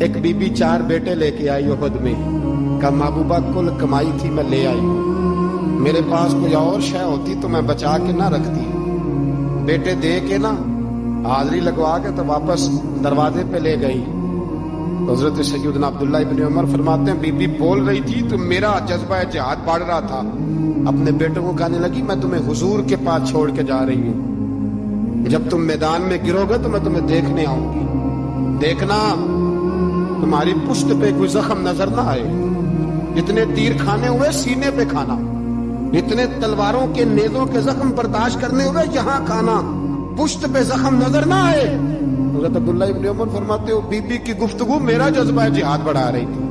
ایک be be 4 بیٹے لے کے آئی احد میں، کہا محبوبہ کل کمائی تھی میں لے آئی ہوں، میرے پاس کوئی اور شے ہوتی تو میں بچا کے نہ رکھتی، بیٹے دے کے نا حاضری لگوا کے تو واپس دروازے پہ لے گئی۔ حضرت سیدنا عبداللہ ابن عمر فرماتے ہیں بی بی بول رہی تھی تو میرا جذبہ جہاد بڑھ رہا تھا، اپنے بیٹوں کو کہنے لگی میں تمہیں حضور کے پاس چھوڑ کے جا رہی ہوں، جب تم میدان میں گرو گے تو میں تمہیں دیکھنے آؤں گی، دیکھنا تمہاری پشت پہ کوئی زخم نظر نہ آئے، جتنے تیر کھانے ہوئے سینے پہ کھانا، جتنے تلواروں کے نیزوں کے زخم برداشت کرنے ہوئے یہاں کھانا، پشت پہ زخم نظر نہ آئے۔ حضرت عبداللہ ابن عمر فرماتے ہو بی بی کی گفتگو میرا جذبہ جہاد بڑھا رہی تھی۔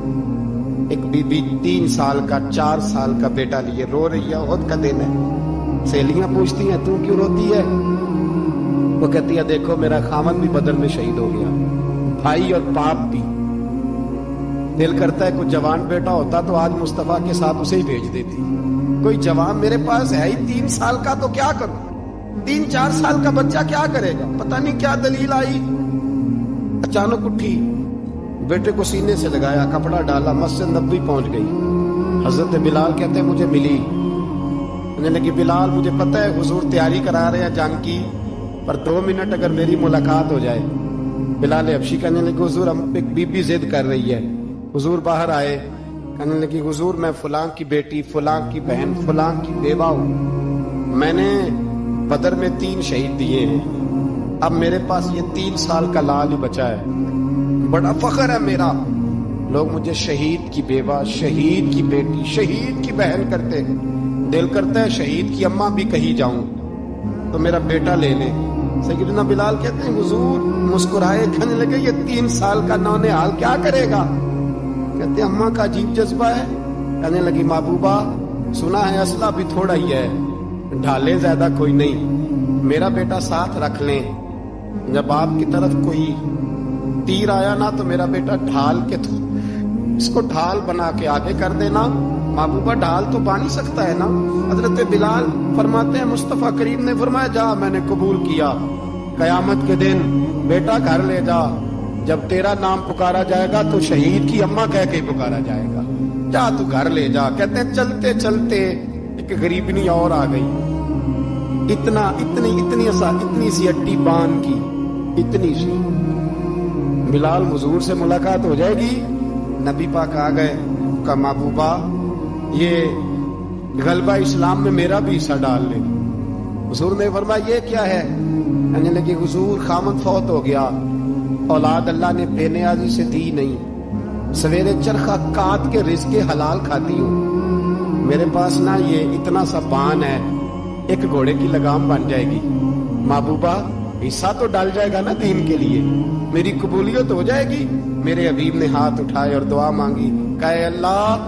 ایک بی بی 3 سال کا 4 سال کا بیٹا لیے رو رہی ہے، عہد کا دن ہے، سہیلیاں پوچھتی ہیں تو کیوں روتی ہے؟ وہ کہتی ہے دیکھو میرا خامن بھی بدر میں شہید ہو گیا، بھائی اور باپ بھی، دل کرتا ہے کوئی جوان بیٹا ہوتا تو آج مصطفیٰ کے ساتھ اسے ہی بھیج دیتی، کوئی جوان میرے پاس ہے ہی 3 سال کا تو کیا کروں، 3-4 سال کا بچہ کیا کرے گا؟ پتہ نہیں کیا دلیل آئی، اچانک اٹھی، بیٹے کو سینے سے لگایا، کپڑا ڈالا، مسجد نبوی پہنچ گئی۔ حضرت بلال کہتے ہیں مجھے ملی، کہنے لگی بلال مجھے پتہ ہے حضور تیاری کرا رہے ہیں جنگ کی، پر 2 منٹ اگر میری ملاقات ہو جائے۔ بلال حبشی کہنے لگے حضور ہم ایک بی بی ضد کر رہی ہے۔ حضور باہر آئے، کہنے لگی حضور میں فلاں کی بیٹی، فلاں کی بہن، فلاں کی بیوہ ہوں، میں نے بدر میں 3 شہید دیے ہیں، اب میرے پاس یہ 3 سال کا لال ہی بچا ہے، بڑا فخر ہے میرا، لوگ مجھے شہید کی بیوہ، شہید کی بیٹی، شہید کی بہن کرتے ہیں، دل کرتا ہے شہید کی اماں بھی کہیں جاؤں تو میرا بیٹا لے لیں۔ سیدنا بلال کہتے ہیں حضور مسکرائے، کہنے لگے یہ 3 سال کا نونہال کیا کرے گا؟ کہتے ہیں اماں کا عجیب جذبہ ہے، کہنے لگی محبوبہ سنا ہے اسلحہ بھی تھوڑا ہی ہے، ڈھالے زیادہ کوئی نہیں، میرا بیٹا ساتھ رکھ لیں، جب آپ کی طرف کوئی تیر آیا نا تو میرا بیٹا ڈھال کے تو اس کو ڈھال بنا کے آگے کر دینا، محبوبہ ڈھال تو بانی سکتا ہے نا۔ حضرت بلال فرماتے ہیں مصطفیٰ کریم نے فرمایا جا میں نے قبول کیا، قیامت کے دن بیٹا گھر لے جا، جب تیرا نام پکارا جائے گا تو شہید کی اماں کہہ کے پکارا جائے گا، جا تو گھر لے جا۔ کہتے ہیں چلتے چلتے ایک غریبنی اور آ گئی، اتنی سی اٹی بان کی، اتنی سی، بلال حضور سے ملاقات ہو جائے گی، نبی پاک آ گئے، کہا محبوبہ یہ غلبہ اسلام میں میرا بھی حصہ ڈال لے۔ حضور نے فرمایا یہ کیا ہے؟ کہنے لگے حضور خامد فوت ہو گیا، اولاد اللہ نے بے نیازی سے دی نہیں، سویرے چرخہ کاٹ کے رزق حلال کھاتی ہوں، میرے پاس نا یہ اتنا سا بان ہے، ایک گھوڑے کی لگام بن جائے گی، محبوبہ حصہ تو ڈال جائے گا نا دین کے لیے، میری قبولیت ہو جائے گی۔ میرے حبیب نے ہاتھ اٹھائے اور دعا مانگی، کہے اللہ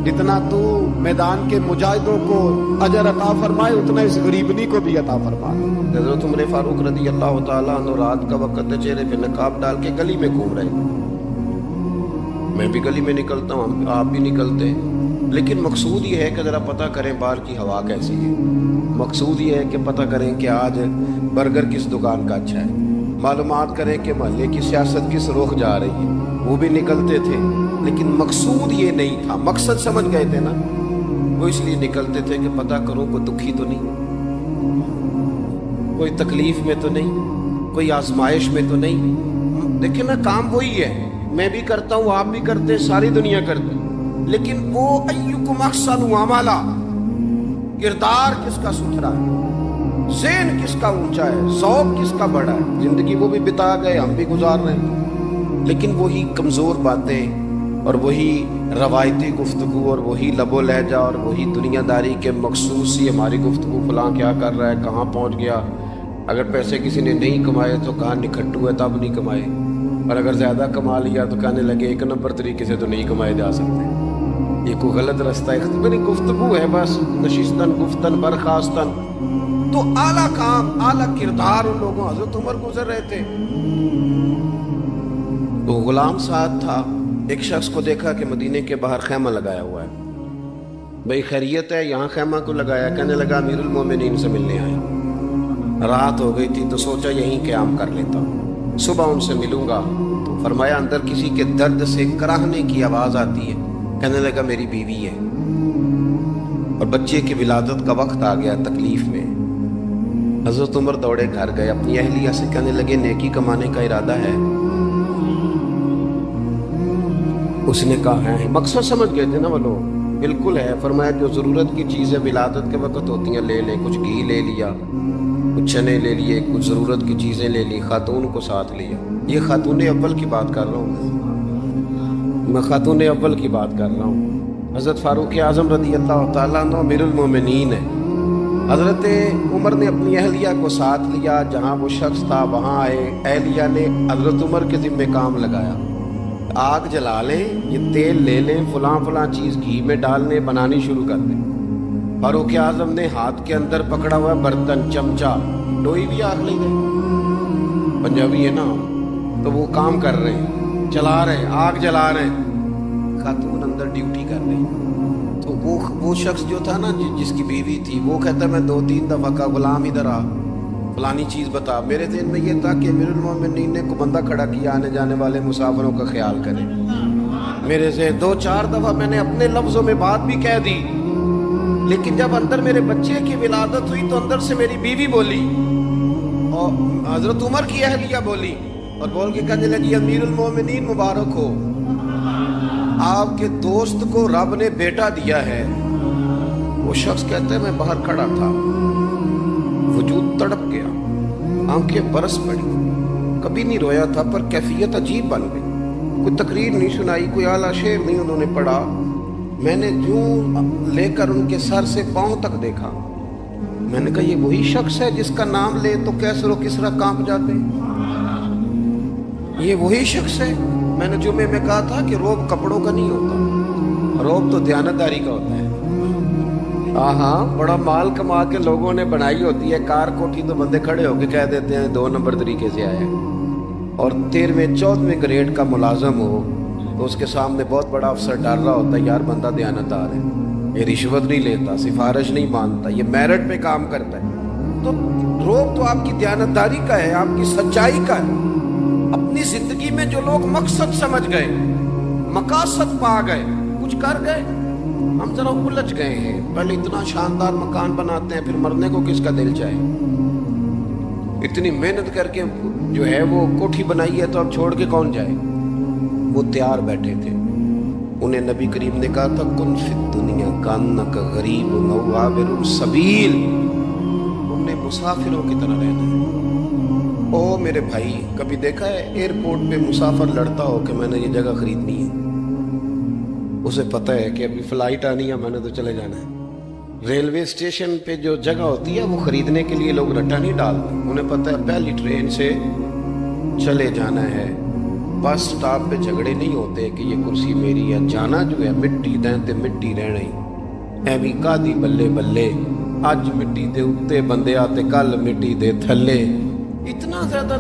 جتنا تو میدان کے مجاہدوں کو اجر عطا فرمائے اتنا اس غریبنی کو بھی عطا فرما۔ حضرت عمر فاروق رضی اللہ تعالیٰ عنہ رات کا وقت چہرے پہ نقاب ڈال کے گلی میں گھوم رہے، میں بھی گلی میں نکلتا ہوں، آپ بھی نکلتے ہیں، لیکن مقصود یہ ہے کہ ذرا پتہ کریں باہر کی ہوا کیسی ہے، مقصود یہ ہے کہ پتہ کریں کہ آج برگر کس دکان کا اچھا ہے، معلومات کریں کہ محلے کی سیاست کس رخ جا رہی ہے، وہ بھی نکلتے تھے، لیکن مقصود یہ نہیں تھا، مقصد سمجھ گئے تھے نا، وہ اس لیے نکلتے تھے کہ پتہ کرو کوئی دکھی تو نہیں، کوئی تکلیف میں تو نہیں، کوئی آزمائش میں تو نہیں۔ دیکھیں نا کام وہی ہے، میں بھی کرتا ہوں، آپ بھی کرتے ہیں، ساری دنیا کرتی، لیکن وہ ایکم احسن عملا، کردار کس کا ستھرا ہے، ذہن کس کا اونچا ہے، ذوق کس کا بڑا ہے۔ زندگی وہ بھی بتا گئے، ہم بھی گزار رہے ہیں، لیکن وہی کمزور باتیں اور وہی روایتی گفتگو اور وہی لب و لہجہ اور وہی دنیا داری کے مخصوص سی ہماری گفتگو، فلاں کیا کر رہا ہے، کہاں پہنچ گیا، اگر پیسے کسی نے نہیں کمائے تو کہاں نکھٹو ہے تب نہیں کمائے، اور اگر زیادہ کما لیا تو کہنے لگے 1 نمبر طریقے سے تو نہیں کمائے جا سکتے، یہ کوئی غلط رستہ ہے، میری گفتگو ہے بس، نشستن گفتن برخاستن، تو اعلیٰ کام اعلیٰ کردار ان لوگوں، حضرت عمر گزر رہے تھے، تو غلام ساتھ تھا، ایک شخص کو دیکھا کہ مدینے کے باہر خیمہ لگایا ہوا ہے، بھئی خیریت ہے، یہاں خیمہ کو لگایا؟ کہنے لگا امیر المومنین سے ملنے آیا، رات ہو گئی تھی تو سوچا یہیں قیام کر لیتا ہوں، صبح ان سے ملوں گا۔ تو فرمایا اندر کسی کے درد سے کراہنے کی آواز آتی ہے. کہنے لگا میری بیوی ہے اور بچے کی ولادت کا وقت آ گیا. تکلیف میں حضرت عمر دوڑے گھر گئے, اپنی اہلیہ سے کہنے لگے نیکی کمانے کا ارادہ ہے؟ اس نے کہا ہے. مقصد سمجھ گئے تھے نا وہ لوگ. بالکل ہے. فرمایا جو ضرورت کی چیزیں ولادت کے وقت ہوتی ہیں لے لے. کچھ گھی لے لیا, کچھ چنے لے لیے, کچھ ضرورت کی چیزیں لے لی, خاتون کو ساتھ لیا. یہ خاتون اول کی بات کر رہا ہوں میں خاتون اول کی بات کر رہا ہوں. حضرت فاروق اعظم رضی اللہ تعالیٰ عنہ امیر المومنین ہے. حضرت عمر نے اپنی اہلیہ کو ساتھ لیا. جہاں وہ شخص تھا وہاں آئے. اہلیہ نے حضرت عمر کے ذمہ کام لگایا. آگ جلا لیں, یہ تیل لے لیں, فلاں فلاں چیز گھی میں ڈالنے بنانی شروع کر دیں. فاروق اعظم نے ہاتھ کے اندر پکڑا ہوا برتن, چمچہ, ڈوئی بھی آگ لے گئے. پنجابی ہے نا, تو وہ کام کر رہے ہیں, چلا رہے ہیں, آگ جلا رہے ہیں. خاتون اندر ڈیوٹی کر رہی ہیں. تو وہ شخص جو تھا نا جس کی بیوی تھی, وہ کہتا میں 2-3 دفعہ کا غلام ادھر آ, فلانی چیز بتا. میرے ذہن میں یہ تھا کہ امیر المومنین نے کو بندہ کھڑا کیا آنے جانے والے مسافروں کا خیال کرے. میرے ذہن 2-4 دفعہ میں نے اپنے لفظوں میں بات بھی کہہ دی, لیکن جب اندر میرے بچے کی ولادت ہوئی تو اندر سے میری بیوی بولی اور حضرت عمر کی اہلیہ بولی اور بول کے کہنے لگی امیر المومنین مبارک ہو, آپ کے دوست کو رب نے بیٹا دیا ہے. وہ شخص کہتا ہے میں باہر کھڑا تھا, وجود تڑپ گیا, آنکھیں برس پڑی. کبھی نہیں رویا تھا پر کیفیت عجیب بن گئی. کوئی تقریر نہیں سنائی, کوئی اعلیٰ شعر نہیں انہوں نے پڑھا. میں نے یوں لے کر ان کے سر سے پاؤں تک دیکھا. میں نے کہا یہ وہی شخص ہے جس کا نام لے تو کیسر و کسرا کانپ جاتے. یہ وہی شخص ہے. میں نے جمعے میں کہا تھا کہ روب کپڑوں کا نہیں ہوتا, روب تو دیانتداری کا ہوتا ہے. ہاں بڑا مال کما کے لوگوں نے بنائی ہوتی ہے کار کوٹھی, تو بندے کھڑے ہو کے کہہ دیتے ہیں 2 نمبر طریقے سے آئے. اور 13ویں-14ویں گریڈ کا ملازم ہو تو اس کے سامنے بہت بڑا افسر ڈر رہا ہوتا ہے یار بندہ دیانتدار ہے, یہ رشوت نہیں لیتا, سفارش نہیں مانتا, یہ میرٹ پہ کام کرتا ہے. تو روب تو آپ کی دیانتداری کا ہے, آپ کی سچائی کا ہے. اپنی زندگی میں جو لوگ مقصد سمجھ گئے, مقاصد پا گئے, کچھ کر گئے, ہم ذرا الجھ گئے ہیں. پہلے اتنا شاندار مکان بناتے ہیں, پھر مرنے کو کس کا دل چاہے. اتنی محنت کر کے جو ہے وہ کوٹھی بنائی ہے تو اب چھوڑ کے کون جائے. وہ تیار بیٹھے تھے. انہیں نبی کریم نے کہا تھا کن فی الدنیا کانک غریب او عابر السبیل, تم نے مسافروں کی طرح رہنا ہے. او میرے بھائی, کبھی دیکھا ہے ایئرپورٹ پہ مسافر لڑتا ہو کہ میں نے یہ جگہ خریدنی ہے؟ اسے پتہ ہے کہ ابھی فلائٹ آنی ہے, میں نے تو چلے جانا ہے. ریلوے اسٹیشن پہ جو جگہ ہوتی ہے وہ خریدنے کے لیے لوگ رٹا نہیں ڈالتے. انہیں پتہ ہے پہلی ٹرین سے چلے جانا ہے. بس سٹاپ پہ جھگڑے نہیں ہوتے کہ یہ کرسی میری ہے. جانا جو ہے مٹی دیں تے مٹی رہنا ہی. ایویں کادی بلے بلے, اج مٹی دے اتے بندے آتے کل مٹی دے تھلے. اتنا زیادہ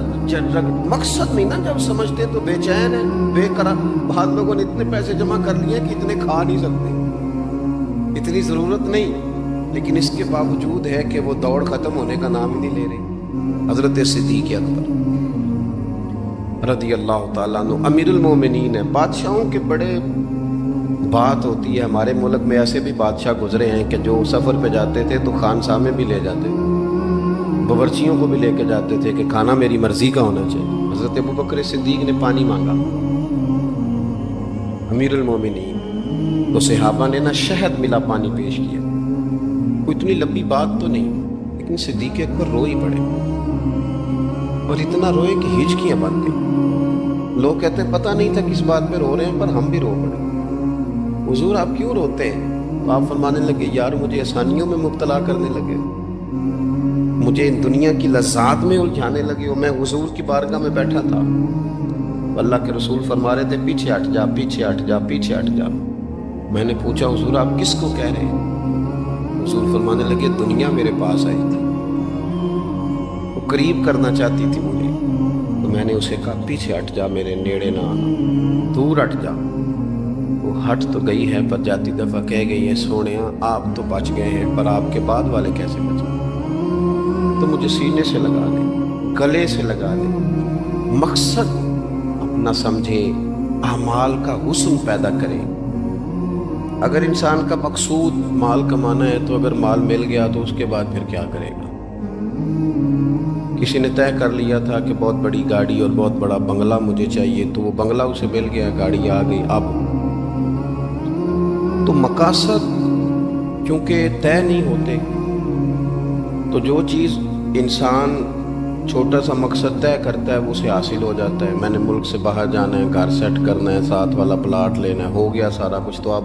مقصد نہیں نا جب سمجھتے تو بے چین ہے, بے قرار. بعض لوگوں نے اتنے پیسے جمع کر لیے کہ اتنے کھا نہیں سکتے, اتنی ضرورت نہیں, لیکن اس کے باوجود ہے کہ وہ دوڑ ختم ہونے کا نام ہی نہیں لے رہے. حضرت صدیق اکبر رضی اللہ تعالیٰ عنہ امیر المومنین ہے. بادشاہوں کے بڑے بات ہوتی ہے. ہمارے ملک میں ایسے بھی بادشاہ گزرے ہیں کہ جو سفر پہ جاتے تھے تو خانساہ میں بھی لے جاتے تھے, باورچیوں کو بھی لے کے جاتے تھے کہ کھانا میری مرضی کا ہونا چاہیے. حضرت ابوبکر صدیق نے پانی مانگا, امیر المومنین, تو صحابہ نے نہ شہد ملا پانی پیش کیا. کوئی اتنی لمبی بات تو نہیں, لیکن صدیق اکبر رو ہی پڑے, اور اتنا روئے کہ ہچکیاں بن گئی. لوگ کہتے ہیں پتہ نہیں تھا کس بات پہ رو رہے ہیں, پر ہم بھی رو پڑے. حضور آپ کیوں روتے ہیں؟ تو آپ فرمانے لگے یار مجھے آسانیوں میں مبتلا کرنے لگے, مجھے ان دنیا کی لذات میں الجھانے لگے. اور میں حضور کی بارگاہ میں بیٹھا تھا, اللہ کے رسول فرما رہے تھے پیچھے ہٹ جا, پیچھے ہٹ جا, پیچھے ہٹ جا. میں نے پوچھا حضور آپ کس کو کہہ رہے ہیں؟ حضور فرمانے لگے دنیا میرے پاس آئی تھی, وہ قریب کرنا چاہتی تھی مجھے, تو میں نے اسے کہا پیچھے ہٹ جا, میرے نیڑے نہ آنا, دور ہٹ جا. وہ ہٹ تو گئی ہے پر جاتی دفعہ کہہ گئی ہے سونیاں آپ تو بچ گئے ہیں, پر آپ کے بعد والے کیسے بچیں؟ تو مجھے سینے سے لگا لے, گلے سے لگا لے. مقصد نہ سمجھے، اعمال کا حسن پیدا کریں۔ اگر انسان کا مقصود مال کمانا ہے تو اگر مال مل گیا تو اس کے بعد پھر کیا کرے گا؟ کسی نے طے کر لیا تھا کہ بہت بڑی گاڑی اور بہت بڑا بنگلہ مجھے چاہیے، تو وہ بنگلہ اسے مل گیا، گاڑی آ گئی۔ اب تو مقاصد کیونکہ طے نہیں ہوتے، تو جو چیز انسان چھوٹا سا مقصد طے کرتا ہے وہ اسے حاصل ہو جاتا ہے۔ میں نے ملک سے باہر جانا ہے، گھر سیٹ کرنا ہے، ساتھ والا پلاٹ لینا ہے، ہو گیا سارا کچھ، تو اب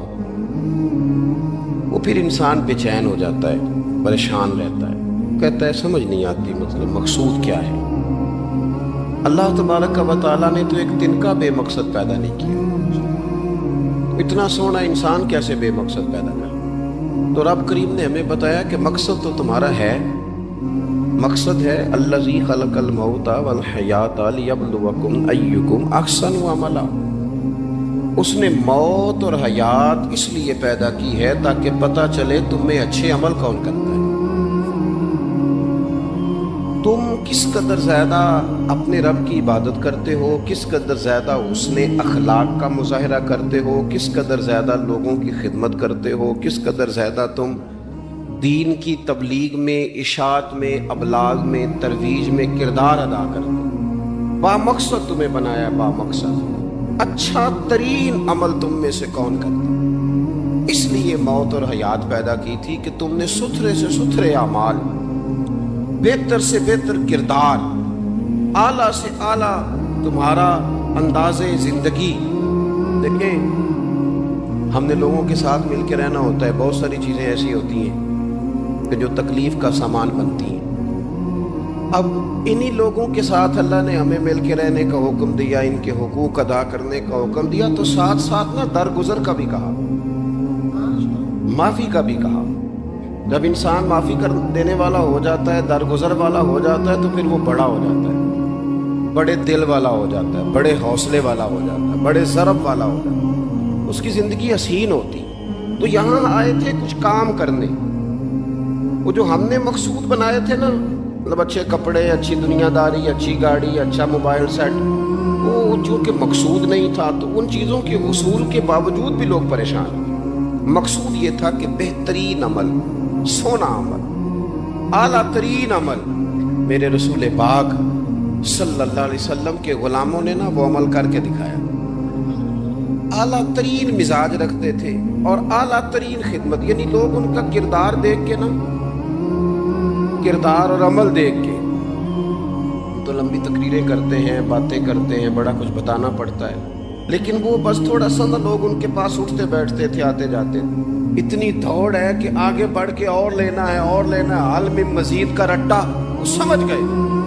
وہ پھر انسان بے چین ہو جاتا ہے، پریشان رہتا ہے، کہتا ہے سمجھ نہیں آتی مطلب مقصود کیا ہے۔ اللہ تبارک و تعالیٰ نے تو ایک تنکا بے مقصد پیدا نہیں کیا، اتنا سونا انسان کیسے بے مقصد پیدا کر؟ تو رب کریم نے ہمیں بتایا کہ مقصد تو تمہارا ہے، مقصد ہے الذی خلق الموت والحیات لیبلوکم ایکم احسن عملا۔ اس نے موت اور حیات اس لیے پیدا کی ہے تاکہ پتہ چلے تم میں اچھے عمل کون کرتا ہے، تم کس قدر زیادہ اپنے رب کی عبادت کرتے ہو، کس قدر زیادہ حسن اخلاق کا مظاہرہ کرتے ہو، کس قدر زیادہ لوگوں کی خدمت کرتے ہو، کس قدر زیادہ تم دین کی تبلیغ میں، اشاعت میں، ابلاغ میں، ترویج میں کردار ادا کرتے ہو۔ با مقصد تمہیں بنایا، با مقصد اچھا ترین عمل تم میں سے کون کرتا ہے؟ اس لیے موت اور حیات پیدا کی تھی کہ تم نے ستھرے سے ستھرے اعمال، بہتر سے بہتر کردار، اعلیٰ سے اعلیٰ تمہارا انداز زندگی۔ دیکھیں ہم نے لوگوں کے ساتھ مل کے رہنا ہوتا ہے، بہت ساری چیزیں ایسی ہوتی ہیں کہ جو تکلیف کا سامان بنتی ہیں۔ اب انہی لوگوں کے ساتھ اللہ نے ہمیں مل کے رہنے کا حکم دیا، ان کے حقوق ادا کرنے کا حکم دیا، تو ساتھ ساتھ نہ درگزر کا بھی کہا، معافی کا بھی کہا۔ جب انسان معافی کر دینے والا ہو جاتا ہے، درگزر والا ہو جاتا ہے، تو پھر وہ بڑا ہو جاتا ہے، بڑے دل والا ہو جاتا ہے، بڑے حوصلے والا ہو جاتا ہے، بڑے ضرب والا ہو جاتا ہے، اس کی زندگی حسین ہوتی۔ تو یہاں آئے تھے کچھ کام کرنے، وہ جو ہم نے مقصود بنائے تھے نا، مطلب اچھے کپڑے، اچھی دنیا داری، اچھی گاڑی، اچھا موبائل سیٹ، وہ چونکہ مقصود نہیں تھا تو ان چیزوں کے حصول کے باوجود بھی لوگ پریشان ہیں۔ مقصود یہ تھا کہ بہترین عمل، سونا عمل، اعلیٰ ترین عمل، میرے رسول پاک صلی اللہ علیہ وسلم کے غلاموں نے نا وہ عمل کر کے دکھایا۔ اعلیٰ ترین مزاج رکھتے تھے اور اعلیٰ ترین خدمت، یعنی لوگ ان کا کردار دیکھ کے نا، کردار اور عمل دیکھ کے تو لمبی تقریریں کرتے ہیں، باتیں کرتے ہیں، بڑا کچھ بتانا پڑتا ہے، لیکن وہ بس تھوڑا سا نا لوگ ان کے پاس اٹھتے بیٹھتے تھے، آتے جاتے تھے۔ اتنی دوڑ ہے کہ آگے بڑھ کے اور لینا ہے، اور لینا ہے، حال میں مزید کا رٹا، وہ سمجھ گئے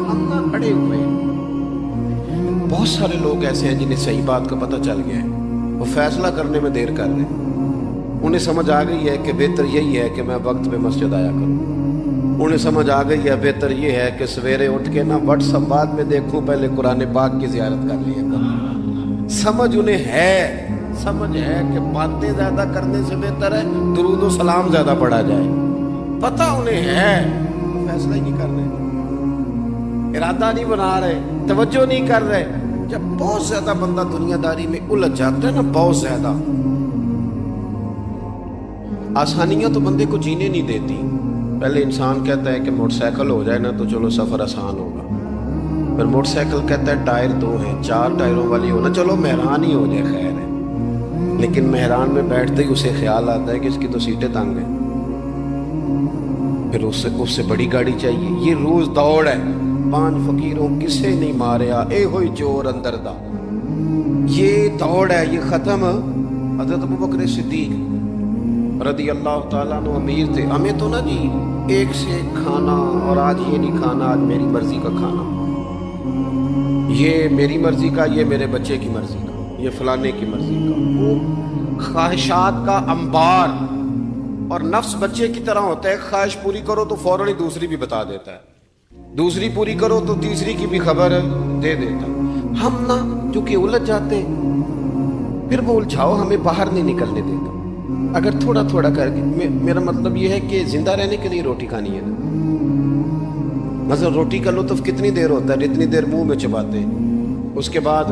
ہم نہ کھڑے ہوئے ہیں۔ بہت سارے لوگ ایسے ہیں جنہیں صحیح بات کا پتہ چل گیا ہے، وہ فیصلہ کرنے میں دیر کر رہے ہیں، انہیں سمجھ آ گئی ہے کہ بہتر یہی ہے کہ میں وقت پہ مسجد آیا کروں، انہیں سمجھ آ گئی ہے بہتر یہ ہے کہ سویرے اٹھ کے نا واٹس ایپ بعد میں دیکھوں، پہلے قرآن پاک کی زیارت کر لیا کروں۔ سمجھ انہیں ہے، سمجھ ہے کہ باتیں زیادہ کرنے سے بہتر ہے درود و سلام زیادہ پڑھا جائے، پتہ انہیں ہے، فیصلہ ہی نہیں کر رہے، ارادہ نہیں بنا رہے، توجہ نہیں کر رہے۔ جب بہت زیادہ بندہ دنیا داری میں الجھ جاتا ہے نا، بہت زیادہ، آسانیاں تو بندے کو جینے نہیں دیتی۔ پہلے انسان کہتا ہے کہ موٹر سائیکل ہو جائے نا تو چلو سفر آسان ہوگا، پھر موٹر سائیکل کہتا ہے ٹائر 2 ہیں، 4 ٹائروں والی ہونا، چلو مہران ہی ہو جائے خیر ہے، لیکن مہران میں بیٹھتے ہی اسے خیال آتا ہے کہ اس کی تو سیٹیں تنگ ہیں، پھر اس سے بڑی گاڑی چاہیے۔ یہ روز دوڑ ہے، 5 فقیروں کسے نہیں ماریا، اے ہوئی چور اندر دا، یہ دوڑ ہے، یہ ختم۔ حضرت ابوبکر صدیق رضی اللہ تعالیٰ عنہ امیر تھے، ہمیں تو نا جی ایک سے ایک کھانا، اور آج یہ نہیں کھانا، آج میری مرضی کا کھانا، یہ میری مرضی کا، یہ میرے بچے کی مرضی کا، یہ فلانے کی مرضی کا، وہ خواہشات کا انبار، اور نفس بچے کی طرح ہوتا ہے، خواہش پوری کرو تو فوراً ہی دوسری بھی بتا دیتا ہے، دوسری پوری کرو تو تیسری کی بھی خبر دے دیتا ہے۔ ہم نا جو کہ الجھ جاتے ہیں، پھر وہ الجھاؤ ہمیں باہر نہیں نکلنے دیتا۔ اگر تھوڑا تھوڑا کر کے، میرا مطلب یہ ہے کہ زندہ رہنے کے لیے روٹی کھانی ہے نا، مثلا روٹی کا لطف کتنی دیر ہوتا ہے، جتنی دیر منہ میں چباتے ہیں، اس کے بعد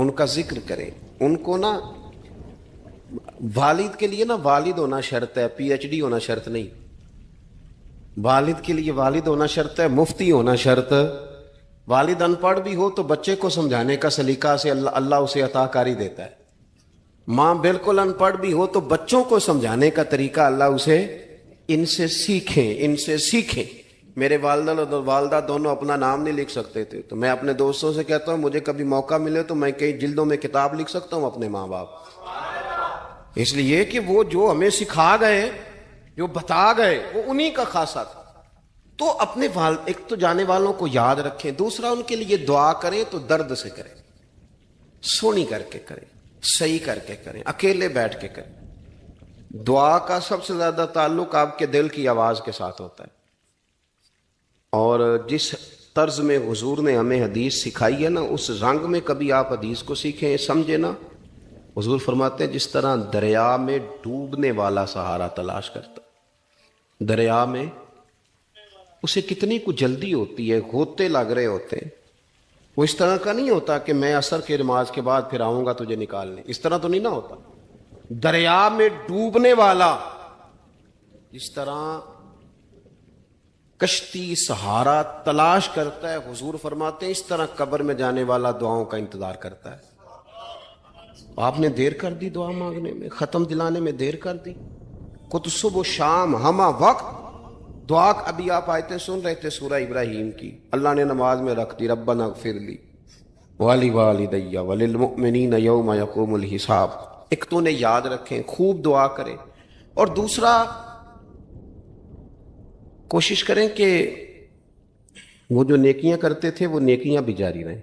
ان کا ذکر کریں. ان کو نا والد کے لیے نا والد ہونا شرط ہے, پی ایچ ڈی ہونا شرط نہیں. والد کے لیے والد ہونا شرط ہے, مفتی ہونا شرط. والد ان پڑھ بھی ہو تو بچے کو سمجھانے کا سلیقہ سے اللہ اسے عطا کاری دیتا ہے. ماں بالکل ان پڑھ بھی ہو تو بچوں کو سمجھانے کا طریقہ اللہ اسے ان سے سیکھیں. میرے والدہ اور والدہ دونوں اپنا نام نہیں لکھ سکتے تھے, تو میں اپنے دوستوں سے کہتا ہوں مجھے کبھی موقع ملے تو میں کئی جلدوں میں کتاب لکھ سکتا ہوں اپنے ماں باپ. اس لیے کہ وہ جو ہمیں سکھا گئے, جو بتا گئے, وہ انہی کا خاصہ تھا. تو اپنے ایک تو جانے والوں کو یاد رکھیں, دوسرا ان کے لیے دعا کریں تو درد سے کریں, سونی کر کے کریں, صحیح کر کے کریں, اکیلے بیٹھ کے کریں. دعا کا سب سے زیادہ تعلق آپ کے دل کی آواز کے ساتھ ہوتا ہے. اور جس طرز میں حضور نے ہمیں حدیث سکھائی ہے نا, اس رنگ میں کبھی آپ حدیث کو سیکھیں, سمجھے نا. حضور فرماتے ہیں جس طرح دریا میں ڈوبنے والا سہارا تلاش کرتا, دریا میں اسے کتنی کو جلدی ہوتی ہے, غوطے لگ رہے ہوتے ہیں, وہ اس طرح کا نہیں ہوتا کہ میں عصر کی نماز کے بعد پھر آؤں گا تجھے نکالنے, اس طرح تو نہیں نہ ہوتا. دریا میں ڈوبنے والا جس طرح کشتی سہارا تلاش کرتا ہے, حضور فرماتے ہیں اس طرح قبر میں جانے والا دعاؤں کا انتظار کرتا ہے. آپ نے دیر کر دی دعا مانگنے میں, ختم دلانے میں دیر کر دی. کت صبح و شام ہمہ وقت دعا. ابھی آپ آیتیں سن رہے تھے سورہ ابراہیم کی, اللہ نے نماز میں رکھ دی ربنا اغفر لی ولی وللمؤمنین یوم یقوم الحساب. ایک تو نے یاد رکھیں, خوب دعا کریں, اور دوسرا کوشش کریں کہ وہ جو نیکیاں کرتے تھے وہ نیکیاں بھی جاری رہیں.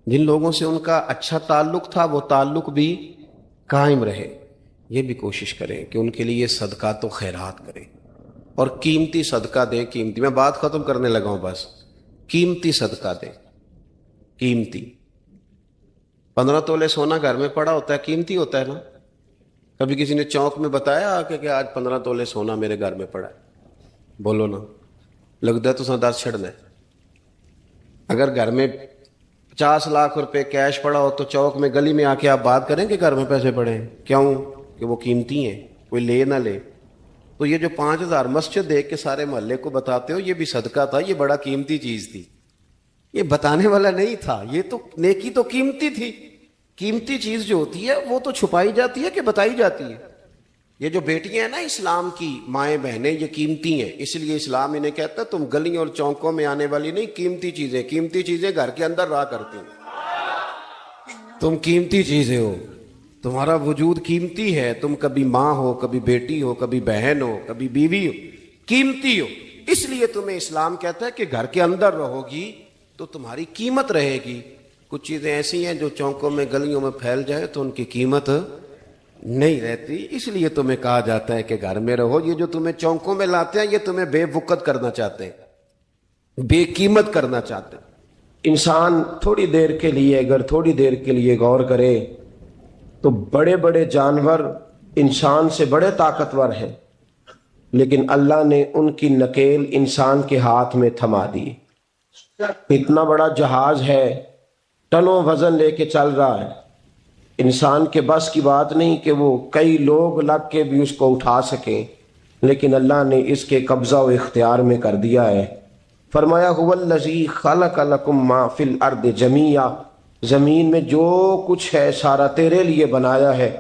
جن لوگوں سے ان کا اچھا تعلق تھا وہ تعلق بھی قائم رہے. یہ بھی کوشش کریں کہ ان کے لیے صدقات و خیرات کریں, اور قیمتی صدقہ دیں. قیمتی, میں بات ختم کرنے لگا ہوں بس. قیمتی صدقہ دیں, قیمتی. 15 تولے سونا گھر میں پڑا ہوتا ہے, قیمتی ہوتا ہے نا. کبھی کسی نے چوک میں بتایا کہ آج 15 تولے سونا میرے گھر میں پڑا ہے, بولو نا, لگتا ہے تو 10 چھڑنا ہے. اگر گھر میں 50 لاکھ روپے کیش پڑا ہو تو چوک میں گلی میں آ کے آپ بات کریں کہ گھر میں پیسے پڑے ہیں, کیوں کہ وہ قیمتی ہیں, کوئی لے نہ لے. تو یہ جو 5000 مسجد دیکھ کے سارے محلے کو بتاتے ہو یہ بھی صدقہ تھا, یہ بڑا قیمتی چیز تھی. یہ بتانے والا نہیں تھا, یہ تو نیکی تو قیمتی تھی. قیمتی چیز جو ہوتی ہے وہ تو چھپائی جاتی ہے کہ بتائی جاتی ہے. یہ جو بیٹیاں ہیں نا اسلام کی, مائیں بہنیں, یہ قیمتی ہیں. اس لیے اسلام انہیں کہتا ہے تم گلیوں اور چوکوں میں آنے والی نہیں, قیمتی چیزیں. قیمتی چیزیں گھر کے اندر رہا کرتی ہیں. تم قیمتی چیزیں ہو, تمہارا وجود قیمتی ہے. تم کبھی ماں ہو, کبھی بیٹی ہو, کبھی بہن ہو, کبھی بیوی ہو, قیمتی ہو. اس لیے تمہیں اسلام کہتا ہے کہ گھر کے اندر رہو گی تو تمہاری قیمت رہے گی. کچھ چیزیں ایسی ہیں جو چوکوں میں گلیوں میں پھیل جائے تو ان کی قیمت نہیں رہتی. اس لیے تمہیں کہا جاتا ہے کہ گھر میں رہو. یہ جو تمہیں چوکوں میں لاتے ہیں یہ تمہیں بے وقت کرنا چاہتے ہیں, بے قیمت کرنا چاہتے ہیں. انسان تھوڑی دیر کے لیے, اگر تھوڑی دیر کے لیے غور کرے تو بڑے بڑے جانور انسان سے بڑے طاقتور ہیں, لیکن اللہ نے ان کی نکیل انسان کے ہاتھ میں تھما دی. اتنا بڑا جہاز ہے, ٹنوں وزن لے کے چل رہا ہے, انسان کے بس کی بات نہیں کہ وہ کئی لوگ لگ کے بھی اس کو اٹھا سکیں, لیکن اللہ نے اس کے قبضہ و اختیار میں کر دیا ہے. فرمایا هو الذی خلق لکم ما فی الارض جمیعا, زمین میں جو کچھ ہے سارا تیرے لیے بنایا ہے,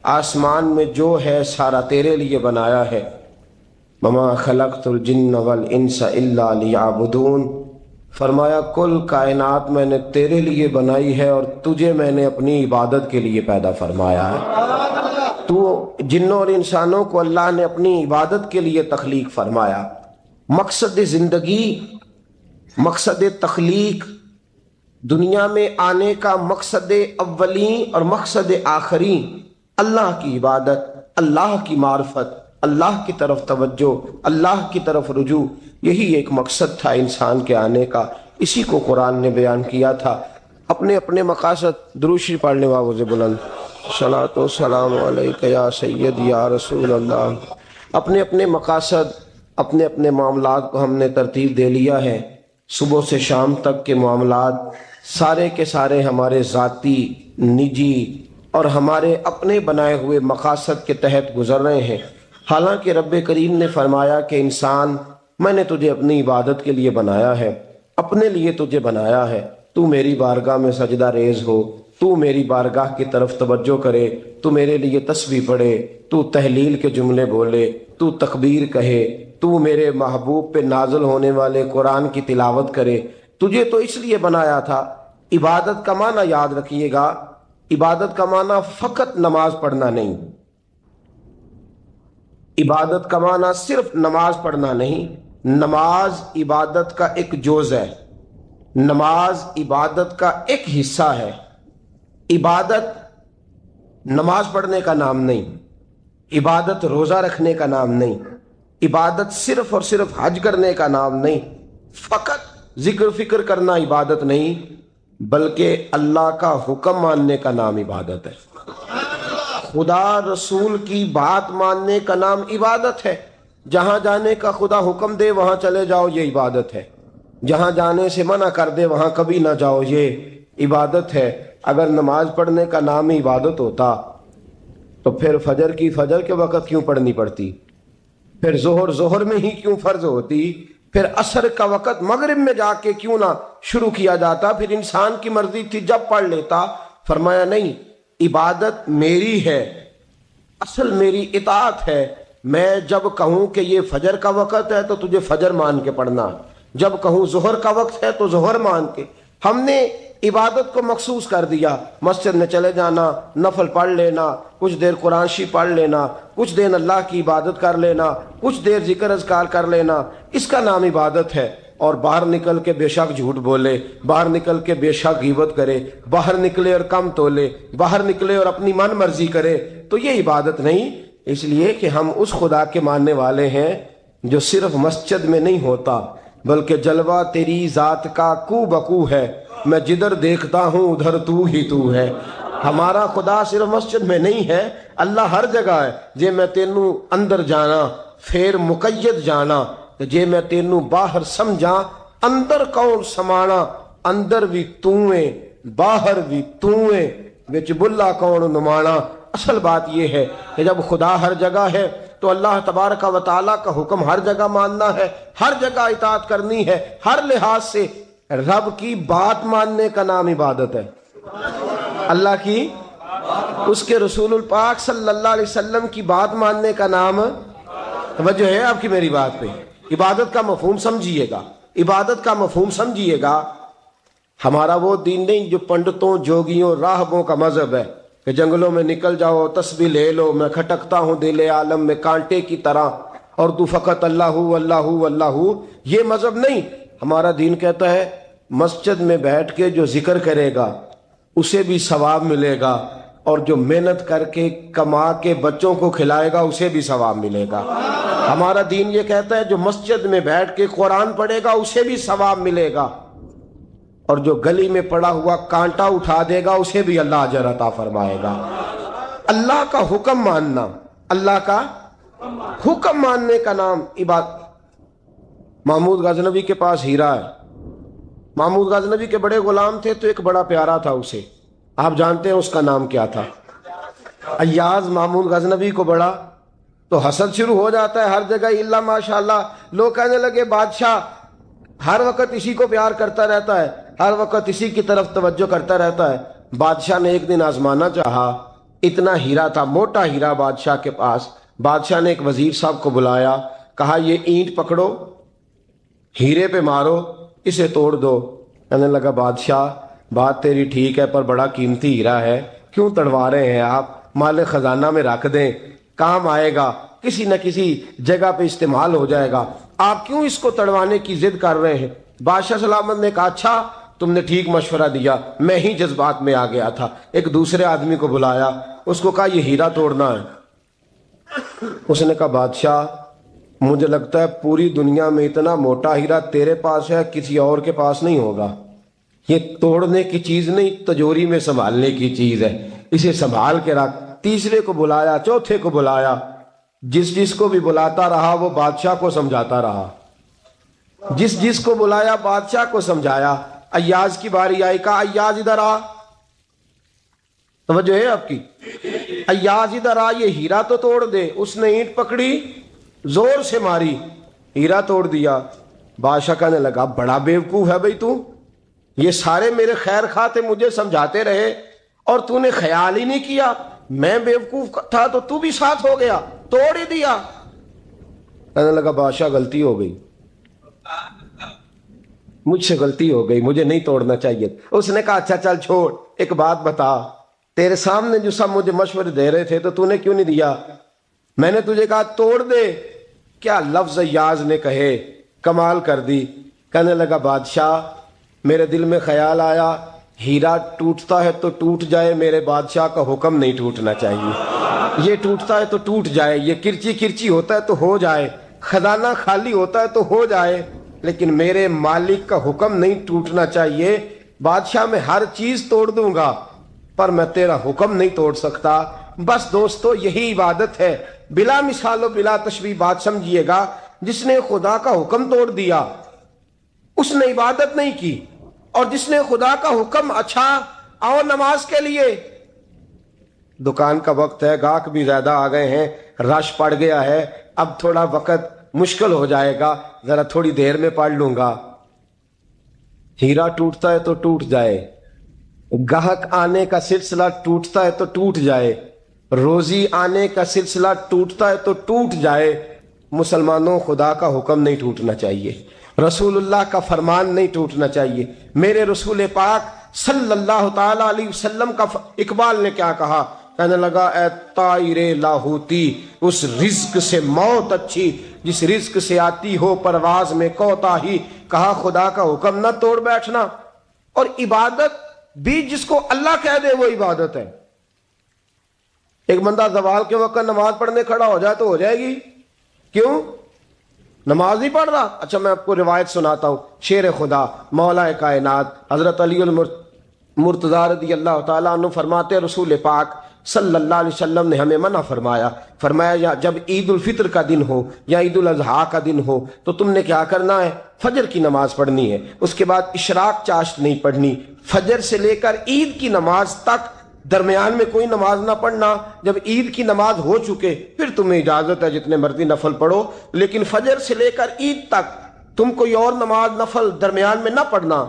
آسمان میں جو ہے سارا تیرے لیے بنایا ہے. وما خلقت الجن والانس الا لیعبدون, فرمایا کل کائنات میں نے تیرے لیے بنائی ہے اور تجھے میں نے اپنی عبادت کے لیے پیدا فرمایا ہے. تو جنوں اور انسانوں کو اللہ نے اپنی عبادت کے لیے تخلیق فرمایا. مقصد زندگی, مقصد تخلیق, دنیا میں آنے کا مقصد اولین اور مقصد آخری اللہ کی عبادت, اللہ کی معرفت, اللہ کی طرف توجہ, اللہ کی طرف رجوع. یہی ایک مقصد تھا انسان کے آنے کا. اسی کو قرآن نے بیان کیا تھا. اپنے اپنے مقاصد, درود شریف پڑھنے والوں بلند صلاۃ و سلام علیک یا سید یا رسول اللہ. اپنے اپنے مقاصد, اپنے اپنے معاملات کو ہم نے ترتیب دے لیا ہے. صبح سے شام تک کے معاملات سارے کے سارے ہمارے ذاتی، نجی اور ہمارے اپنے بنائے ہوئے مقاصد کے تحت گزر رہے ہیں، حالانکہ رب کریم نے فرمایا کہ انسان، میں نے تجھے اپنی عبادت کے لیے بنایا ہے، اپنے لیے تجھے بنایا ہے، تو میری بارگاہ میں سجدہ ریز ہو، تو میری بارگاہ کی طرف توجہ کرے، تو میرے لیے تسبیح پڑھے، تو تحلیل کے جملے بولے، تو تکبیر کہے، تو میرے محبوب پہ نازل ہونے والے قرآن کی تلاوت کرے۔ تجھے تو اس لیے بنایا تھا۔ عبادت کا معنی یاد رکھیے گا، عبادت کا معنی فقط نماز پڑھنا نہیں، عبادت کا معنی صرف نماز پڑھنا نہیں، نماز عبادت کا ایک جز ہے، نماز عبادت کا ایک حصہ ہے۔ عبادت نماز پڑھنے کا نام نہیں، عبادت روزہ رکھنے کا نام نہیں، عبادت صرف اور صرف حج کرنے کا نام نہیں، فقط ذکر فکر کرنا عبادت نہیں، بلکہ اللہ کا حکم ماننے کا نام عبادت ہے۔ خدا رسول کی بات ماننے کا نام عبادت ہے۔ جہاں جانے کا خدا حکم دے وہاں چلے جاؤ، یہ عبادت ہے۔ جہاں جانے سے منع کر دے وہاں کبھی نہ جاؤ، یہ عبادت ہے۔ اگر نماز پڑھنے کا نام ہی عبادت ہوتا تو پھر فجر کی فجر کے وقت کیوں پڑھنی پڑتی، پھر ظہر میں ہی کیوں فرض ہوتی، پھر عصر کا وقت مغرب میں جا کے کیوں نہ شروع کیا جاتا، پھر انسان کی مرضی تھی جب پڑھ لیتا۔ فرمایا نہیں، عبادت میری ہے، اصل میری اطاعت ہے۔ میں جب کہوں کہ یہ فجر کا وقت ہے تو تجھے فجر مان کے پڑھنا، جب کہوں ظہر کا وقت ہے تو ظہر مان کے۔ ہم نے عبادت کو مخصوص کر دیا، مسجد میں چلے جانا، نفل پڑھ لینا، کچھ دیر قرآن شریف پڑھ لینا، کچھ دیر اللہ کی عبادت کر لینا، کچھ دیر ذکر اذکار کر لینا، اس کا نام عبادت ہے۔ اور باہر نکل کے بے شک جھوٹ بولے، باہر نکل کے بے شک غیبت کرے، باہر نکلے اور کم تولے، باہر نکلے اور اپنی من مرضی کرے، تو یہ عبادت نہیں۔ اس لیے کہ ہم اس خدا کے ماننے والے ہیں جو صرف مسجد میں نہیں ہوتا، بلکہ جلوہ تیری ذات کا کو بکو ہے، میں جدھر دیکھتا ہوں ادھر تو ہی تو ہے۔ ہمارا خدا صرف مسجد میں نہیں ہے، اللہ ہر جگہ ہے۔ جے میں تینوں اندر جانا پھر مقید جانا، جے میں تینوں باہر سمجھا اندر کون سمانا، اندر بھی تویں باہر بھی تویں وچ بلا کون نمانا۔ اصل بات یہ ہے کہ جب خدا ہر جگہ ہے تو اللہ تبارک و تعالیٰ کا حکم ہر جگہ ماننا ہے، ہر جگہ اطاعت کرنی ہے، ہر لحاظ سے۔ رب کی بات ماننے کا نام عبادت ہے، اللہ کی، اس کے رسول الپاک صلی اللہ علیہ وسلم کی بات ماننے کا نام، توجہ ہے آپ کی میری بات پہ؟ عبادت کا مفہوم سمجھیے گا، عبادت کا مفہوم سمجھیے گا۔ ہمارا وہ دین نہیں جو پنڈتوں، جوگیوں، راہبوں کا مذہب ہے کہ جنگلوں میں نکل جاؤ، تسبیح لے لو، میں کھٹکتا ہوں دل عالم میں کانٹے کی طرح، اور تو فقط اللہ اللہ اللہ۔ یہ مذہب نہیں۔ ہمارا دین کہتا ہے مسجد میں بیٹھ کے جو ذکر کرے گا اسے بھی ثواب ملے گا، اور جو محنت کر کے کما کے بچوں کو کھلائے گا اسے بھی ثواب ملے گا۔ ہمارا دین یہ کہتا ہے جو مسجد میں بیٹھ کے قرآن پڑھے گا اسے بھی ثواب ملے گا، اور جو گلی میں پڑا ہوا کانٹا اٹھا دے گا اسے بھی اللہ اجر عطا فرمائے گا۔ اللہ کا حکم ماننا، اللہ کا حکم ماننے کا نام عبادت۔ محمود غزنوی کے پاس ہیرا ہے، محمود غزنوی کے بڑے غلام تھے تو ایک بڑا پیارا تھا اسے، آپ جانتے ہیں اس کا نام کیا تھا؟ ایاز۔ محمود غزنوی کو بڑا تو حسد شروع ہو جاتا ہے ہر جگہ، اللہ ماشاءاللہ۔ لوگ کہنے لگے بادشاہ ہر وقت اسی کو پیار کرتا رہتا ہے، ہر وقت اسی کی طرف توجہ کرتا رہتا ہے۔ بادشاہ نے ایک دن آزمانا چاہا، اتنا ہیرا تھا، موٹا ہیرا بادشاہ کے پاس۔ بادشاہ نے ایک وزیر صاحب کو بلایا، کہا یہ اینٹ پکڑو، ہیرے پہ مارو، اسے توڑ دو۔ کہنے لگا بادشاہ بات تیری ٹھیک ہے پر بڑا قیمتی ہیرا ہے، کیوں تڑوا رہے ہیں آپ؟ مال خزانہ میں رکھ دیں، کام آئے گا، کسی نہ کسی جگہ پہ استعمال ہو جائے گا، آپ کیوں اس کو تڑوانے کی ضد کر رہے ہیں؟ بادشاہ سلامت نے کہا اچھا تم نے ٹھیک مشورہ دیا، میں ہی جذبات میں آ گیا تھا۔ ایک دوسرے آدمی کو بلایا، اس کو کہا یہ ہیرا توڑنا ہے۔ اس نے کہا بادشاہ مجھے لگتا ہے پوری دنیا میں اتنا موٹا ہیرا تیرے پاس ہے، کسی اور کے پاس نہیں ہوگا۔ یہ توڑنے کی چیز نہیں، تجوری میں سنبھالنے کی چیز ہے، اسے سنبھال کے رکھ۔ تیسرے کو بلایا، چوتھے کو بلایا، جس کو بھی بلاتا رہا وہ بادشاہ کو سمجھاتا رہا۔ جس جس کو بلایا بادشاہ کو سمجھایا. ایاز کی باری آئی, کہا ایاز ادھر آ. توجہ ہے آپ کی؟ ایاز ادھر آ, یہ ہیرا تو توڑ دے. اس نے اینٹ پکڑی, زور سے ماری, ہیرا توڑ دیا. بادشاہ کہنے لگا بڑا بیوقوف ہے بھئی تو, یہ سارے میرے خیر خواہ تھے, مجھے سمجھاتے رہے اور تو نے خیال ہی نہیں کیا. میں بیوقوف تھا تو بھی ساتھ ہو گیا, توڑ ہی دیا. کہنے لگا بادشاہ غلطی ہو گئی, مجھ سے غلطی ہو گئی, مجھے نہیں توڑنا چاہیے. اس نے کہا اچھا چل چھوڑ, ایک بات بتا, تیرے سامنے جو سب مجھے مشورے دے رہے تھے تو نے کیوں نہیں دیا؟ میں نے تجھے کہا توڑ دے. کیا لفظ ایاز نے کہے, کمال کر دی. کہنے لگا بادشاہ میرے دل میں خیال آیا, ہیرا ٹوٹتا ہے تو ٹوٹ جائے, میرے بادشاہ کا حکم نہیں ٹوٹنا چاہیے. یہ ٹوٹتا ہے تو ٹوٹ جائے, یہ کرچی کرچی ہوتا ہے تو ہو جائے, خزانہ خالی ہوتا ہے تو ہو جائے, لیکن میرے مالک کا حکم نہیں ٹوٹنا چاہیے. بادشاہ میں ہر چیز توڑ دوں گا پر میں تیرا حکم نہیں توڑ سکتا. بس دوستو یہی عبادت ہے, بلا مثال و بلا تشبیہ بات سمجھیے گا. جس نے خدا کا حکم توڑ دیا اس نے عبادت نہیں کی, اور جس نے خدا کا حکم اچھا آؤ نماز کے لیے. دکان کا وقت ہے, گاہک بھی زیادہ آ گئے ہیں, رش پڑ گیا ہے, اب تھوڑا وقت مشکل ہو جائے گا, ذرا تھوڑی دیر میں پڑھ لوں گا. ہیرا ٹوٹتا ہے تو ٹوٹ جائے, گاہک آنے کا سلسلہ ٹوٹتا ہے تو ٹوٹ جائے, روزی آنے کا سلسلہ ٹوٹتا ہے تو ٹوٹ جائے. مسلمانوں خدا کا حکم نہیں ٹوٹنا چاہیے, رسول اللہ کا فرمان نہیں ٹوٹنا چاہیے. میرے رسول پاک صلی اللہ تعالی علیہ وسلم کا اقبال نے کیا کہا, کہنے لگا اے طائر لاہوتی, اس رزق سے موت اچھی جس رزق سے آتی ہو پرواز میں کوتاہی. کہا خدا کا حکم نہ توڑ بیٹھنا, اور عبادت بھی جس کو اللہ کہہ دے وہ عبادت ہے. ایک بندہ زوال کے وقت نماز پڑھنے کھڑا ہو جائے تو ہو جائے گی, کیوں؟ نماز نہیں پڑھ رہا. اچھا میں آپ کو روایت سناتا ہوں, شیر خدا مولا کائنات حضرت علی المرتضی رضی اللہ تعالیٰ عنہ فرماتے رسول پاک صلی اللہ علیہ وسلم نے ہمیں منع فرمایا یا جب عید الفطر کا دن ہو یا عید الاضحیٰ کا دن ہو تو تم نے کیا کرنا ہے, فجر کی نماز پڑھنی ہے, اس کے بعد اشراق چاشت نہیں پڑھنی, فجر سے لے کر عید کی نماز تک درمیان میں کوئی نماز نہ پڑھنا. جب عید کی نماز ہو چکے پھر تمہیں اجازت ہے جتنے مرضی نفل پڑھو, لیکن فجر سے لے کر عید تک تم کوئی اور نماز نفل درمیان میں نہ پڑھنا.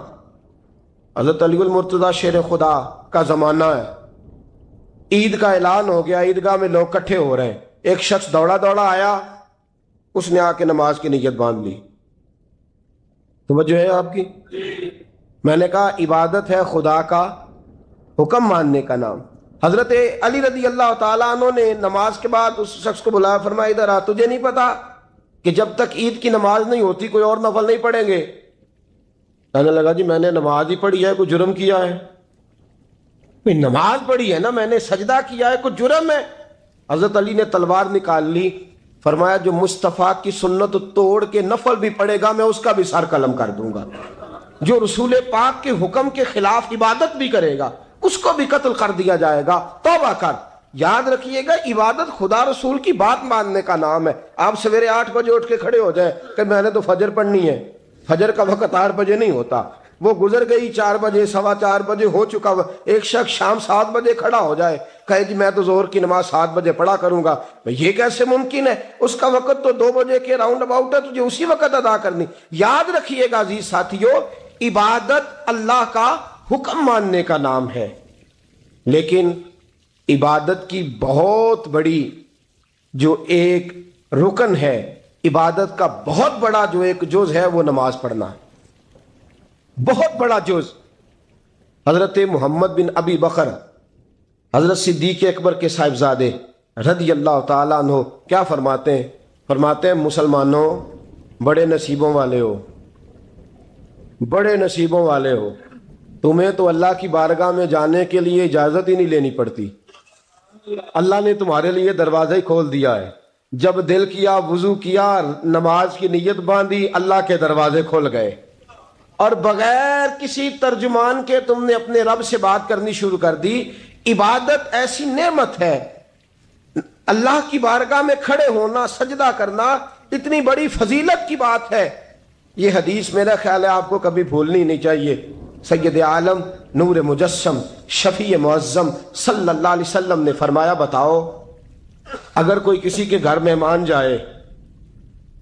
حضرت علی المرتضی شیر خدا کا زمانہ ہے, عید کا اعلان ہو گیا, عیدگاہ میں لوگ کٹھے ہو رہے ہیں. ایک شخص دوڑا دوڑا آیا, اس نے آ کے نماز کی نیت باندھ لی. توجہ ہے آپ کی؟ میں نے کہا عبادت ہے خدا کا حکم ماننے کا نام. حضرت علی رضی اللہ تعالیٰ عنہ نے نماز کے بعد اس شخص کو بلایا, فرمایا ادھر آ, تجھے نہیں پتا کہ جب تک عید کی نماز نہیں ہوتی کوئی اور نفل نہیں پڑھیں گے؟ کہنے لگا جی میں نے نماز ہی پڑھی ہے, کوئی جرم کیا ہے؟ نماز پڑھی ہے نا, میں نے سجدہ کیا ہے, کوئی جرم ہے؟ حضرت علی نے تلوار نکال لی, فرمایا جو مصطفیٰ کی سنت توڑ کے نفل بھی پڑھے گا میں اس کا بھی سر قلم کر دوں گا, جو رسول پاک کے حکم کے خلاف عبادت بھی کرے گا اس کو بھی قتل کر دیا جائے گا. توبہ کر. یاد رکھیے گا عبادت خدا رسول کی بات ماننے کا نام ہے. آپ سویرے 8 بجے اٹھ کے کھڑے ہو جائیں کہ میں نے تو فجر پڑھنی ہے, فجر کا وقت 8 بجے نہیں ہوتا, وہ گزر گئی 4 بجے, 4:15 بجے ہو چکا. ایک شخص شام 7 بجے کھڑا ہو جائے کہے جی میں تو ظہر کی نماز 7 بجے پڑھا کروں گا, یہ کیسے ممکن ہے؟ اس کا وقت تو 2 بجے کے راؤنڈ اباؤٹ ہے, تجھے اسی وقت ادا کرنی. یاد رکھیے گا عزیز ساتھیو, عبادت اللہ کا حکم ماننے کا نام ہے, لیکن عبادت کی بہت بڑی جو ایک رکن ہے, عبادت کا بہت بڑا جو ایک جز ہے وہ نماز پڑھنا ہے, بہت بڑا جز. حضرت محمد بن ابی بکر حضرت صدیق اکبر کے صاحبزادے رضی اللہ تعالیٰ عنہ کیا فرماتے ہیں؟ فرماتے ہیں مسلمانوں بڑے نصیبوں والے ہو, بڑے نصیبوں والے ہو, تمہیں تو اللہ کی بارگاہ میں جانے کے لیے اجازت ہی نہیں لینی پڑتی, اللہ نے تمہارے لیے دروازہ ہی کھول دیا ہے. جب دل کیا, وضو کیا, نماز کی نیت باندھی, اللہ کے دروازے کھل گئے, اور بغیر کسی ترجمان کے تم نے اپنے رب سے بات کرنی شروع کر دی. عبادت ایسی نعمت ہے, اللہ کی بارگاہ میں کھڑے ہونا, سجدہ کرنا اتنی بڑی فضیلت کی بات ہے یہ حدیث میرا خیال ہے آپ کو کبھی بھولنی نہیں چاہیے. سید عالم نور مجسم شفیع معظم صلی اللہ علیہ وسلم نے فرمایا بتاؤ اگر کوئی کسی کے گھر مہمان جائے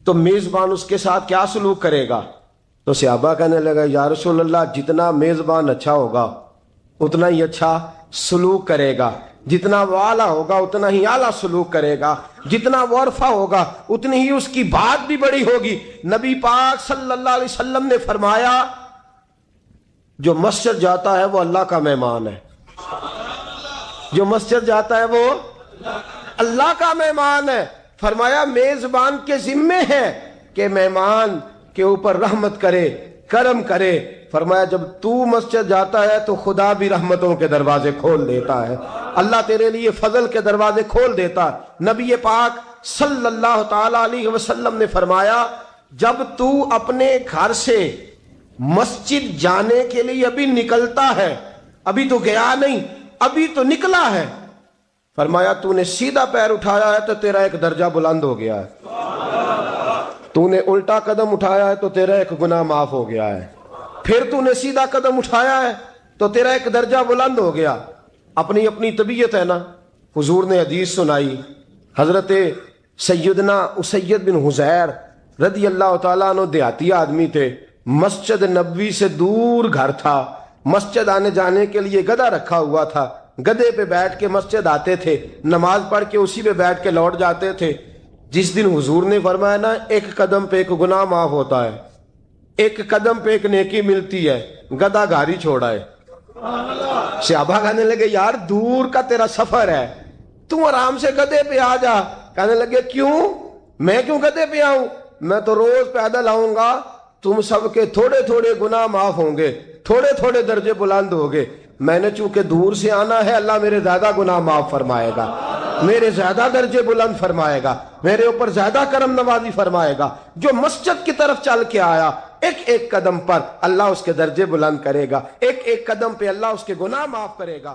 تو میزبان اس کے ساتھ کیا سلوک کرے گا؟ تو صحابہ کہنے لگا یا رسول اللہ جتنا میزبان اچھا ہوگا اتنا ہی اچھا سلوک کرے گا، جتنا وہ اعلیٰ ہوگا اتنا ہی اعلیٰ سلوک کرے گا، جتنا وہ عرفہ ہوگا اتنی ہی اس کی بات بھی بڑی ہوگی. نبی پاک صلی اللہ علیہ وسلم نے فرمایا جو مسجد جاتا ہے وہ اللہ کا مہمان ہے. جو مسجد جاتا ہے وہ اللہ کا مہمان ہے. فرمایا میزبان کے ذمے ہے کہ مہمان کے اوپر رحمت کرے، کرم کرے. فرمایا جب تو مسجد جاتا ہے تو خدا بھی رحمتوں کے دروازے کھول دیتا ہے، اللہ تیرے لیے فضل کے دروازے کھول دیتا ہے. نبی پاک صلی اللہ تعالی علیہ وسلم نے فرمایا جب تو اپنے گھر سے مسجد جانے کے لیے ابھی نکلتا ہے، ابھی تو گیا نہیں، ابھی تو نکلا ہے، فرمایا تو نے سیدھا پیر اٹھایا ہے تو تیرا ایک درجہ بلند ہو گیا ہے، تو نے الٹا قدم اٹھایا ہے تو تیرا ایک گناہ معاف ہو گیا ہے، پھر تو نے سیدھا قدم اٹھایا ہے تو تیرا ایک درجہ بلند ہو گیا. اپنی اپنی طبیعت ہے نا. حضور نے حدیث سنائی، حضرت سیدنا اسید بن حضیر رضی اللہ تعالیٰ عنہ دیہاتی آدمی تھے، مسجد نبوی سے دور گھر تھا، مسجد آنے جانے کے لیے گدھا رکھا ہوا تھا، گدھے پہ بیٹھ کے مسجد آتے تھے، نماز پڑھ کے اسی پہ بیٹھ کے لوٹ جاتے تھے. جس دن حضور نے فرمایا نا ایک قدم پہ ایک گناہ معاف ہوتا ہے، ایک قدم پہ ایک نیکی ملتی ہے، گدھا گھر ہی چھوڑا ہے. صحابہ کہنے لگے یار دور کا تیرا سفر ہے، تم آرام سے گدھے پہ آ جا. کہنے لگے کیوں؟ میں کیوں گدھے پہ آؤں؟ میں تو روز پیدل آؤں گا، تم سب کے تھوڑے تھوڑے گناہ معاف ہوں گے، تھوڑے تھوڑے درجے بلند ہوں گے. میں نے چونکہ دور سے آنا ہے اللہ میرے زیادہ گناہ معاف فرمائے گا، میرے زیادہ درجے بلند فرمائے گا، میرے اوپر زیادہ کرم نوازی فرمائے گا. جو مسجد کی طرف چل کے آیا ایک ایک قدم پر اللہ اس کے درجے بلند کرے گا، ایک ایک قدم پہ اللہ اس کے گناہ معاف کرے گا.